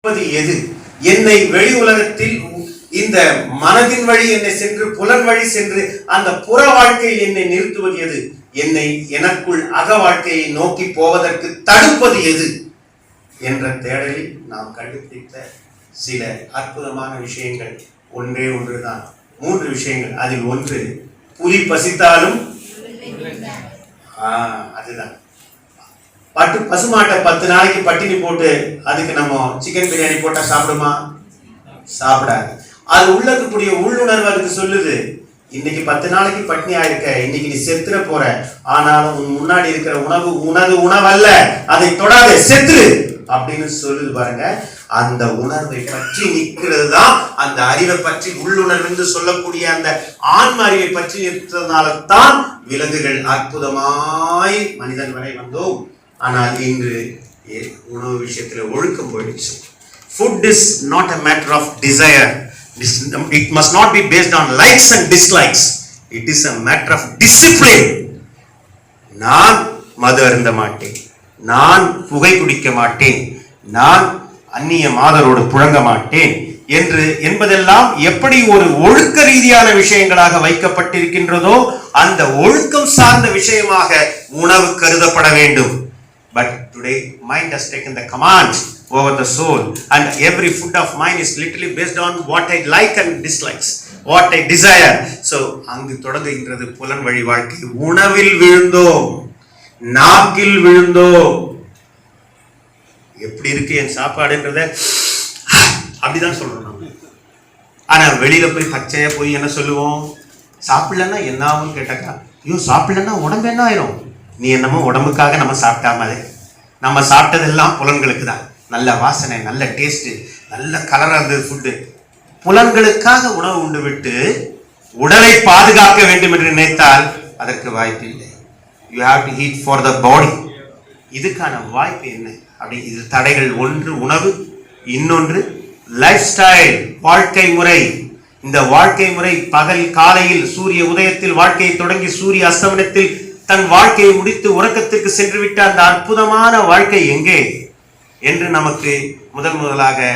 எது? என்னை வெளி உலகத்தில் இந்த மனதின் வழி என்னை சென்று புலன் வழி சென்று அந்த புற வாழ்க்கையில் என்னை நிறுத்துவது எது? என்னை எனக்குள் அக வாழ்க்கையை நோக்கி போவதற்கு தடுப்பது எது என்ற தேடலில் நாம் கண்டுபிடித்த சில அற்புதமான விஷயங்கள் ஒன்றே ஒன்றுதான். 3 விஷயங்கள். அதில் ஒன்று புலி பசித்தாலும் அதுதான். பசுமாட்டை 10 நாளைக்கு பட்டினி போட்டு அதுக்கு நம்ம சிக்கன் பிரியாணி போட்டா சாப்பிடுமா? சாப்பிடாது. அது உள்ளக்கூடிய உள்ளுணர்வு அதுக்கு சொல்லுது, இன்னைக்கு 10 நாளைக்கு பட்டினி ஆயிருக்க, இன்னைக்கு நீ செத்துற போற, ஆனாலும் உன் முன்னாடி இருக்கிற உணவு உனது உணவல்ல, அதை தொடாத, செத்துரு அப்படின்னு சொல்லுது பாருங்க. அந்த உணர்வை பற்றி நிற்கிறது தான் அந்த அறிவை பற்றி உள்ளுணர்வு என்று சொல்லக்கூடிய அந்த ஆன்ம அறிவை பற்றி நிற்கிறதுனால தான் விலங்குகள் அற்புதமாய் மனிதன் வரை வந்தோம். ஆனால் இன்று உணவு விஷயத்தில் ஒழுக்கம் போயிடுச்சு. Food is not a matter of desire. It must not be based on likes and dislikes. It is a matter of discipline. நான் மது அருந்த மாட்டேன், நான் புகை குடிக்க மாட்டேன், நான் அந்நிய மாதரோடு புழங்க மாட்டேன் என்பதெல்லாம் எப்படி ஒரு ஒழுக்க ரீதியான விஷயங்களாக வைக்கப்பட்டிருக்கின்றதோ அந்த ஒழுக்கம் சார்ந்த விஷயமாக உணவு கருதப்பட வேண்டும். But today mind has taken the command over the soul, and every food of mine is literally based on what I like and dislikes, what I desire. So அங்கு தொடங்குகின்றது புலன் வழி வாழ்க்கை. உணவில் விழுந்தோம், நாக்கில் விழுந்தோம். எப்படி இருக்கு என் சாப்பாடுன்றத அப்படிதான் சொல்றோம் நம்ம. ஆனா வெளியில போய் பச்சையா போய் என்ன சொல்லுவோம்? சாப்பிடலன்னா என்ன ஆகும்னு கேட்டாக்கா, ஐயோ சாப்பிடலன்னா உடம்பு என்ன ஆயிரும்? நீ என்னமோ உடம்புக்காக நம்ம சாப்பிட்டா மாதிரி. நம்ம சாப்பிட்டதெல்லாம் புலன்களுக்கு தான். நல்ல வாசனை, நல்ல டேஸ்ட், நல்ல கலராக இருந்தது ஃபுட்டு. புலன்களுக்காக உணவு உண்டு விட்டு உடலை பாதுகாக்க வேண்டும் என்று நினைத்தால் அதற்கு வாய்ப்பு இல்லை. You have to eat for the body. இதுக்கான வாய்ப்பு என்ன? அப்படி இது தடைகள். ஒன்று உணவு, இன்னொன்று லைஃப் ஸ்டைல், வாழ்க்கை முறை. இந்த வாழ்க்கை முறை பகல் காலையில் சூரிய உதயத்தில் வாழ்க்கையை தொடங்கி சூரிய அஸ்தமனத்தில் தன் வாழ்க்கையை முடித்து உறக்கத்திற்கு சென்று விட்ட அந்த அற்புதமான வாழ்க்கை எங்கே என்று நமக்கு முதலாக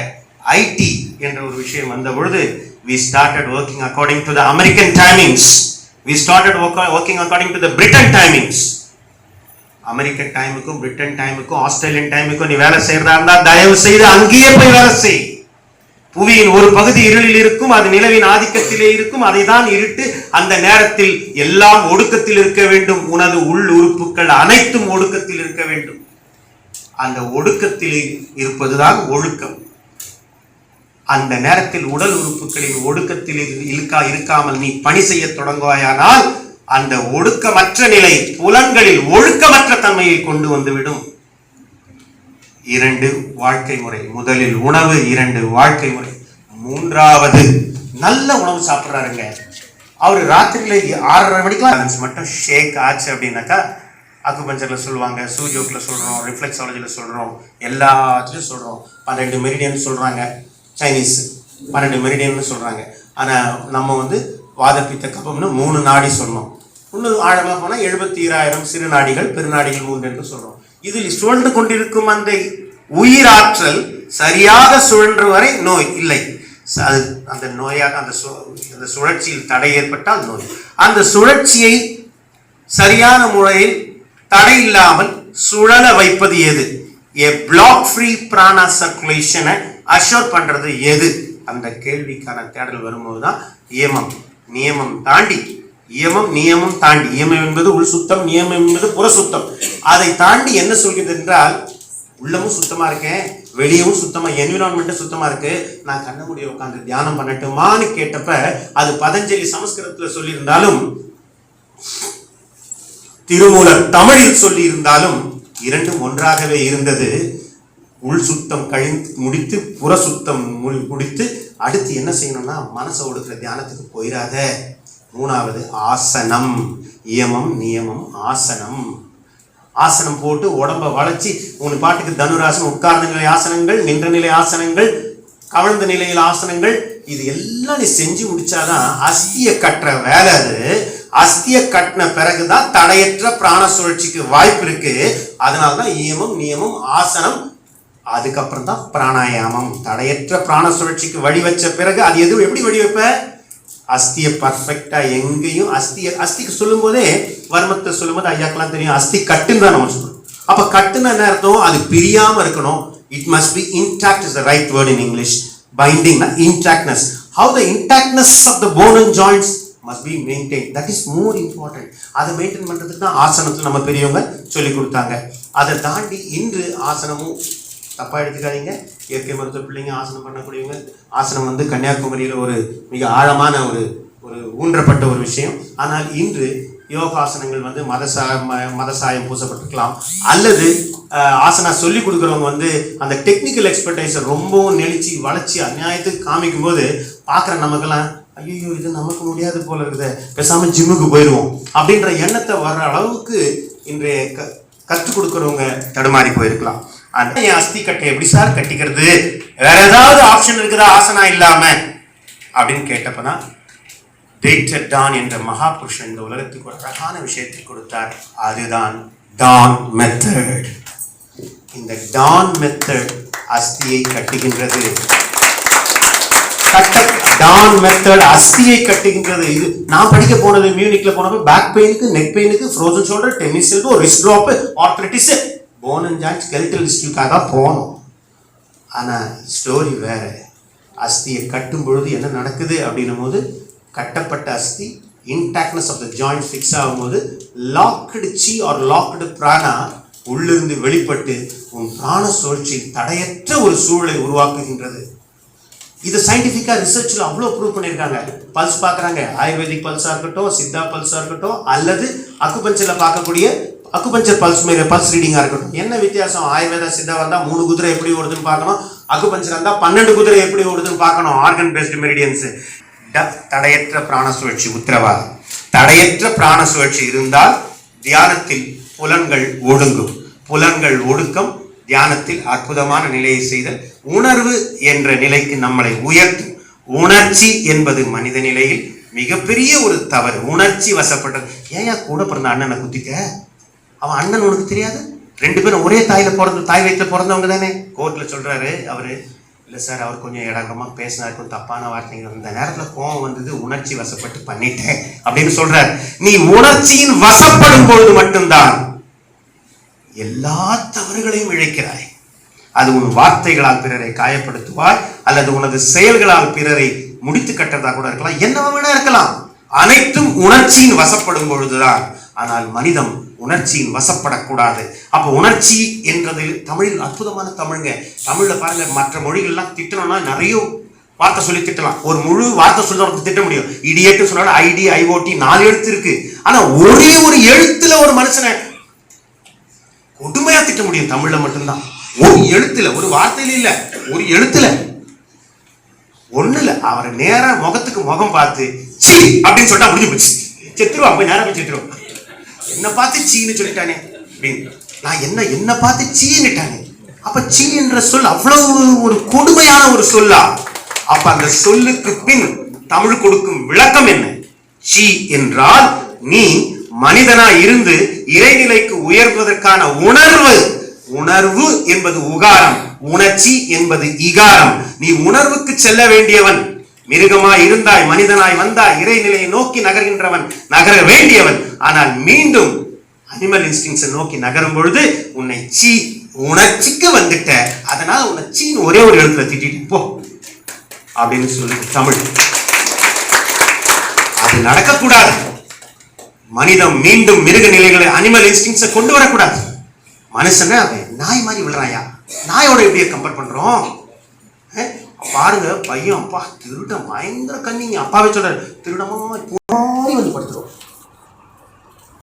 ஐடி என்ற ஒரு விஷயம் வந்த பொழுது we started working according to the American timings. We started working according to the Britain timings. American டைமுக்கும் பிரிட்டன் டைமுக்கும் ஆஸ்திரேலியன் டைமுக்கும் நீ வேலை செய்யறதா இருந்தா தயவு செய்து அங்கேயே போய் வேலை செய். புவியின் ஒரு பகுதி இருளில் இருக்கும், அது நிலவின் ஆதிக்கத்திலே இருக்கும். அதை தான் இருட்டு. அந்த நேரத்தில் எல்லாம் ஒடுக்கத்தில் இருக்க வேண்டும். உனது உள் உறுப்புகள் அனைத்தும் ஒடுக்கத்தில் இருக்க வேண்டும். அந்த ஒடுக்கத்தில் இருப்பதுதான் ஒழுக்கம். அந்த நேரத்தில் உடல் உறுப்புகளின் ஒடுக்கத்தில் இருக்காமல் நீ பணி செய்ய தொடங்குவாயானால் அந்த ஒடுக்கமற்ற நிலை புலன்களில் ஒழுக்கமற்ற தன்மையை கொண்டு வந்துவிடும். 2 வாழ்க்கை முறை. முதலில் உணவு, 2 வாழ்க்கை முறை. 3வது நல்ல உணவு சாப்பிட்றாருங்க. அவர் ராத்திரியில 6:30 மணிக்கு மட்டும் ஷேக் ஆச்சு அப்படின்னாக்கா, அக்குபஞ்சர்ல சொல்லுவாங்க, சூஜோக்ல சொல்றோம், ரிஃப்ளெக்ஸாலஜில சொல்றோம், எல்லாத்துலயும் சொல்றோம். 12 மெரிடியன் சொல்றாங்க. சைனீஸ் 12 மெரிடியன் சொல்றாங்க. ஆனா நம்ம வாதப்பித்த கபம்னு 3 நாடி சொன்னோம். இன்னும் ஆழமாக போனா 72,000 சிறு நாடிகள், பெருநாடிகள் 3 என்று சொல்றோம். இதில் சுழன்று கொண்டிருக்கும் அந்த உயிராற்றல் சரியாக சுழன்று வரை நோய் இல்லை. அந்த நோயாக அந்த சுழற்சியில் தடை ஏற்பட்டால் நோய். அந்த சுழற்சியை சரியான முறையில் தடை இல்லாமல் சுழல வைப்பது எது? a block free prana circulation Azure பண்றது எது? அந்த கேள்விக்கான தேடல் வரும்போதுதான் நியமம் நியமம் தாண்டி நியமம் தாண்டி. நியமம் என்பது உள் சுத்தம், நியமம் என்பது புற சுத்தம். அதை தாண்டி என்ன சொல்கிறது என்றால், உள்ளமும் சுத்தமா இருக்கேன், வெளியவும் சுத்தமா, என்விரான்மெண்ட் சுத்தமா இருக்கு, நான் கண்ண முடிய உட்காந்து தியானம் பண்ணட்டுமான்னு கேட்டப்ப அது பதஞ்சலி சமஸ்கிருதத்துல சொல்லி இருந்தாலும் திருமூலர் தமிழில் சொல்லி இருந்தாலும் 2ம் ஒன்றாகவே இருந்தது. உள் சுத்தம் முடித்து புற சுத்தம் முடித்து அடுத்து என்ன செய்யணும்னா மனசை ஒடுக்கிற தியானத்துக்கு போயிடாத. 3வது ஆசனம். நியமம் நியமம் ஆசனம். ஆசனம் போட்டு உடம்ப வளைச்சி உன் பாட்டுக்கு தனுராசனம், உட்கார்ந்த நிலை ஆசனங்கள், நின்ற நிலை ஆசனங்கள், கவிழ்ந்த நிலையில் ஆசனங்கள், இது எல்லாம் நீ செஞ்சு முடிச்சாதான் அஸ்திய கட்டுற வேலை. அது அஸ்திய கட்டின பிறகுதான் தடையற்ற பிராண சுழற்சிக்கு வாய்ப்பு இருக்கு. அதனால்தான் நியமம் நியமம் ஆசனம் அதுக்கப்புறம் தான் பிராணாயாமம். தடையற்ற பிராண சுழற்சிக்கு வழி வச்ச பிறகு அது எப்படி வழி வைப்ப? அஸ்தியை பர்ஃபெக்டா எங்கேயும் அஸ்திக்கு சொல்லும் போதே வர்மத்தை சொல்லும் போது ஐயாக்கெல்லாம் தெரியும் அஸ்தி கட்டுன்னு தான் நம்ம சொல்றோம். அப்ப கட்டுன்னு என்ன அர்த்தம்? அது பிரியாம இருக்கணும். It must be intact is the right word in English. Binding, intactness. How the intactness of the bone and joints must be maintained. That is more important. அதை மெயின்டைன் பண்றதுக்கு தான் ஆசனத்தில் நம்ம பெரியவங்க சொல்லி கொடுத்தாங்க. அதை தாண்டி இன்று ஆசனமும் தப்பா எடுத்துக்காதீங்க. இயற்கை மருத்துவ பிள்ளைங்க ஆசனம் பண்ணக்கூடியவங்க. ஆசனம் கன்னியாகுமரியில் ஒரு மிக ஆழமான ஒரு ஊன்றப்பட்ட ஒரு விஷயம். ஆனால் இன்று யோகாசனங்கள் மதசாயம் பூசப்பட்டிருக்கலாம், அல்லது ஆசனா சொல்லி கொடுக்குறவங்க அந்த டெக்னிக்கல் எக்ஸ்பர்டைஸை ரொம்பவும் நெளிச்சு வளைச்சி அநியாயத்துக்கு காமிக்கும் போது பார்க்குற நமக்கெல்லாம் ஐயோ இது நமக்கு முடியாது போல இருக்குது, பேசாம ஜிம்முக்கு போயிடுவோம் அப்படின்ற எண்ணத்தை வர்ற அளவுக்கு இன்றைய கற்றுக் கொடுக்குறவங்க தடுமாறி போயிருக்கலாம். என் அஸ்தி கட்டை எப்படி சார் கட்டிக்கிறது, வேற ஏதாவது ஆப்ஷன் இருக்குதா ஆசனா இல்லாம அப்படின்னு கேட்டப்பதான் டேக்டர் டான் என்ற மகாபுருஷன் இந்த உலகத்துக்கு ஒரு அழகான விஷயத்தை கொடுத்தார். அதுதான் டான் மெத்தட். இந்த டான் மெத்தட் அஸ்தியை கட்டுகின்றது. டான் மெத்தட் அஸ்தியை கட்டுகின்றது. இது நான் படிக்க போனது மியூனிக்ல போனப்ப பேக் பெயினுக்கு, நெக் பெயினுக்கு, frozen shoulder, tennis elbow, wrist drop, arthritis, bone and joint, skeletal இன்ஸ்டியூட்காக போனோம். ஆனா ஸ்டோரி வேற. அஸ்தியை கட்டும் பொழுது என்ன நடக்குது அப்படின்னும் போது, கட்டப்பட்ட அஸ்தி இன்டாக்ட்னஸ் ஆஃப் த ஜாயிண்ட் ஃபிக்ஸ் ஆகும்போது லாக்டு சி ஆர் லாக்டு பிராணா உள்ளிருந்து வெளிப்பட்டு உன் பிராண சுழற்சி தடையற்ற ஒரு சூழலை உருவாக்குகின்றது. இது சயின்டிஃபிக்கா ரிசர்ச்ல அவ்வளோ ப்ரூவ் பண்ணியிருக்காங்க. பல்ஸ் பார்க்குறாங்க, ஆயுர்வேதிக் பல்ஸா இருக்கட்டும், சித்தா பல்ஸா இருக்கட்டும், அல்லது அக்குபஞ்சர்ல பார்க்கக்கூடிய அக்குபஞ்சர் பல்ஸ் ரீடிங்கா இருக்கட்டும். என்ன வித்தியாசம்? ஆயுர்வேதா சித்தா வந்தா 3 குதிரை எப்படி ஓடுதுன்னு பார்க்கணும், அக்குபஞ்சர் வந்தா 12 குதிரை எப்படி ஓடுதுன்னு பார்க்கணும். Organ based meridians. தடையற்ற பிராண சுழற்சி உத்தரவாதம். தடையற்ற பிராண சுழற்சி இருந்தால் தியானத்தில் புலன்கள் ஒடுங்கும். புலன்கள் ஒடுக்கம் தியானத்தில் அற்புதமான நிலையை செய்தல். உணர்வு என்ற நிலைக்கு நம்மளை உயர்த்தும். உணர்ச்சி என்பது மனித நிலையில் மிகப்பெரிய ஒரு தவறு. உணர்ச்சி வசப்பட்டது. ஏன் கூட பிறந்த அண்ணனை குத்திக்க? அவன் அண்ணன் உனக்கு தெரியாது? 2 பேரும் ஒரே தாய் வயிற்றுல பிறந்தவங்க தானே. கோர்ட்ல சொல்றாரு அவரு, இல்லை சார் அவர் கொஞ்சம் இடங்கமா பேசினாருக்கும் தப்பான வார்த்தைகள், அந்த நேரத்தில் கோபம் வந்தது, உணர்ச்சி வசப்பட்டு பண்ணிட்டேன் அப்படின்னு சொல்றாரு. நீ உணர்ச்சியின் வசப்படும் பொழுது மட்டும்தான் எல்லா தவறுகளையும் இழைக்கிறாய். அது உன் வார்த்தைகளால் பிறரை காயப்படுத்துவாய், அல்லது உனது செயல்களால் பிறரை முடித்து கட்டுறதா கூட இருக்கலாம், என்னவா வேணா இருக்கலாம். அனைத்தும் உணர்ச்சியின் வசப்படும் பொழுதுதான். ஆனால் மனிதம் உணர்ச்சியின் வசப்படக்கூடாது. அப்ப உணர்ச்சி என்றது தமிழில் அற்புதமான தமிழ்ங்க. தமிழ்ல பாருங்க, மற்ற மொழிகள்லாம் திட்டணும்னா நிறைய வார்த்தை சொல்லி திட்டலாம். ஒரு முழு வார்த்தை சொல்றதுக்கு திட்ட முடியும். இடியேட்டு சொன்னாலும் ஐடி, ஐஓடி 4 எழுத்து இருக்கு. ஆனா ஒரே ஒரு எழுத்துல ஒரு மனுஷனை கொடுமையா திட்ட முடியும் தமிழ்ல மட்டும்தான். ஒரு எழுத்துல, ஒரு வார்த்தையில இல்ல, ஒரு எழுத்துல. ஒண்ணுல அவரை நேரா முகத்துக்கு முகம் பார்த்து சீ அப்படின்னு சொல்லிட்டா முடிஞ்சு போச்சு. செத்துருவா, போய் நேரம் போய் செத்துருவோம். என்ன பார்த்து சீன்னு சொல்லிட்டானே அப்படின்னு. நான் என்ன பார்த்து சீன்னுட்டானே. அப்ப சீ என்ற சொல் அவ்வளவு ஒரு கொடுமையான ஒரு சொல்லா? அப்ப அந்த சொல்லுக்கு பின் தமிழ் கொடுக்கும் விளக்கம் என்ன? சீ என்றால் நீ மனிதனா இருந்து இறைநிலைக்கு உயர்வதற்கான உணர்வு. உணர்வு என்பது உகாரம், உணர்ச்சி என்பது இகாரம். நீ உணர்வுக்கு செல்ல வேண்டியவன். மிருகமாய் இருந்தாய், மனிதனாய் வந்தாய், இறைநிலையை நோக்கி நகர்கின்றவன், நகர வேண்டியவன். ஆனால் மீண்டும் அனிமல் இன்ஸ்டிங்ஸை நோக்கி நகரும் பொழுது உன்னை சீ உணர்ச்சிக்கு வந்துட்ட, அதனால உன்னை சீன்னு ஒரே ஒரு எழுத்துல திட்டிட்டு போ அப்படின்னு சொல்லி தமிழ். அது நடக்கக்கூடாது. மனிதம் மீண்டும் மிருக நிலைகளை, அனிமல் இன்ஸ்டிங்ஸை கொண்டு வரக்கூடாது. மனுஷன நாய் மாதிரி விழுறாயா? நாயோட எப்படியே கம்பேர் பண்றோம்? பாருங்க, பையன் அப்பா திருடன் பயங்கர கண்ணிங்க. அப்பாவே சொல்றாரு, திருடமா வந்து படுத்துரும்.